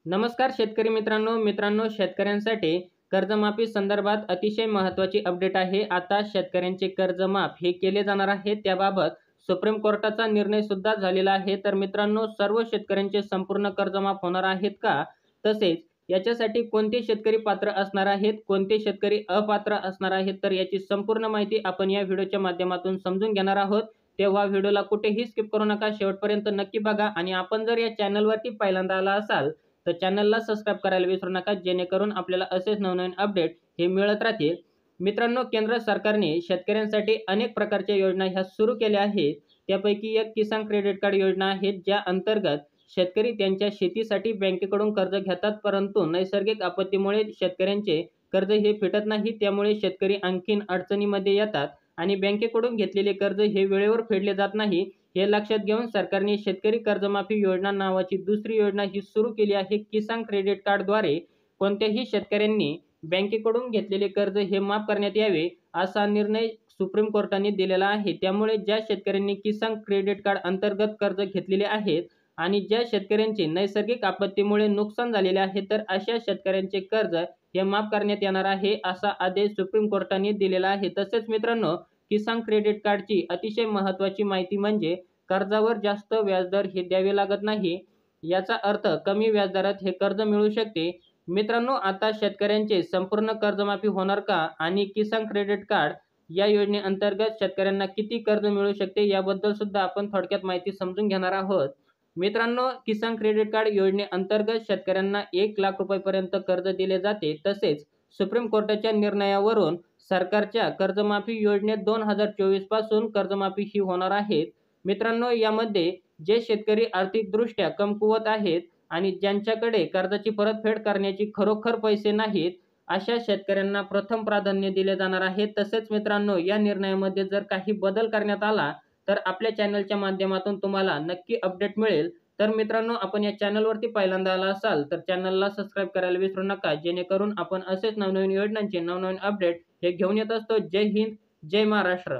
नमस्कार शेतकरी मित्रांनो शेतकऱ्यांसाठी कर्जमाफी संदर्भात अतिशय महत्त्वाची अपडेट आहे। आता शेतकऱ्यांचे कर्जमाफ हे केले जाणार आहे। त्याबाबत सुप्रीम कोर्टाचा निर्णय सुद्धा झालेला आहे। तर मित्रांनो, सर्व शेतकऱ्यांचे संपूर्ण कर्जमाफ होणार आहेत का? तसेच याच्यासाठी कोणते शेतकरी पात्र असणार आहेत, कोणते शेतकरी अपात्र असणार आहेत, तर याची संपूर्ण माहिती आपण या व्हिडिओच्या माध्यमातून समजून घेणार आहोत। तेव्हा व्हिडिओला कुठेही स्किप करू नका, शेवटपर्यंत नक्की बघा। आणि आपण जर या चॅनलवरती पहिल्यांदा आला असाल तर चॅनलला सबस्क्राइब करायला विसरू नका, जेणेकरून आपल्याला असेच नवनवीन अपडेट हे मिळत राहतील। मित्रांनो, केंद्र सरकारने शेतकऱ्यांसाठी अनेक प्रकारच्या योजना ह्या सुरू केल्या आहेत। त्यापैकी एक किसान क्रेडिट कार्ड योजना आहे, ज्या अंतर्गत शेतकरी त्यांच्या शेतीसाठी बँकेकडून कर्ज घेतात, परंतु नैसर्गिक आपत्तीमुळे शेतकऱ्यांचे कर्ज हे फिटत नाही। त्यामुळे शेतकरी आणखीन अडचणीमध्ये येतात आणि बँकेकडून घेतलेले कर्ज हे वेळेवर फेडले जात नाही। हे लक्षात घेऊन सरकारने शेतकरी कर्जमाफी योजना नावाची दुसरी योजना ही सुरू केली आहे। किसान क्रेडिट कार्डद्वारे कोणत्याही शेतकऱ्यांनी बँकेकडून घेतलेले कर्ज हे माफ करण्यात यावे, असा निर्णय सुप्रीम कोर्टाने दिलेला आहे। त्यामुळे ज्या शेतकऱ्यांनी किसान क्रेडिट कार्ड अंतर्गत कर्ज घेतलेले आहेत आणि ज्या शेतकऱ्यांचे नैसर्गिक आपत्तीमुळे नुकसान झालेले आहे, तर अशा शेतकऱ्यांचे कर्ज हे माफ करण्यात येणार आहे, असा आदेश सुप्रीम कोर्टाने दिलेला आहे। तसेच मित्रांनो, किसान क्रेडिट कार्डची अतिशय महत्त्वाची माहिती म्हणजे कर्जावर जास्त व्याजदर हे द्यावे लागत नाही। याचा अर्थ कमी व्याजदरात हे कर्ज मिळू शकते। मित्रांनो, आता शेतकऱ्यांचे संपूर्ण कर्जमाफी होणार का आणि किसान क्रेडिट कार्ड या योजनेअंतर्गत शेतकऱ्यांना किती कर्ज मिळू शकते, याबद्दल सुद्धा आपण थोडक्यात माहिती समजून घेणार आहोत। मित्रांनो, किसान क्रेडिट कार्ड योजनेअंतर्गत शेतकऱ्यांना 1,00,000 रुपयांपर्यंत कर्ज दिले जाते। तसेच सुप्रीम कोर्टाच्या निर्णयावरून सरकारच्या कर्जमाफी योजनेत 2024 पासून कर्जमाफी ही होणार आहे। मित्रांनो, यामध्ये जे शेतकरी आर्थिकदृष्ट्या कमकुवत आहेत आणि ज्यांच्याकडे कर्जाची परतफेड करण्याची खरोखर पैसे नाहीत, अशा शेतकऱ्यांना प्रथम प्राधान्य दिले जाणार आहे। तसेच मित्रांनो, या निर्णयामध्ये जर काही बदल करण्यात आला तर आपल्या चॅनलच्या माध्यमातून तुम्हाला नक्की अपडेट मिळेल। तर मित्रांनो, आपण या चॅनलवरती पहिल्यांदा आला असाल तर चॅनलला सबस्क्राइब करायला विसरू नका, जेणेकरून आपण असेच नवनवीन योजनांचे नवनवीन अपडेट हे घेऊन येत असतो। जय हिंद, जय महाराष्ट्र।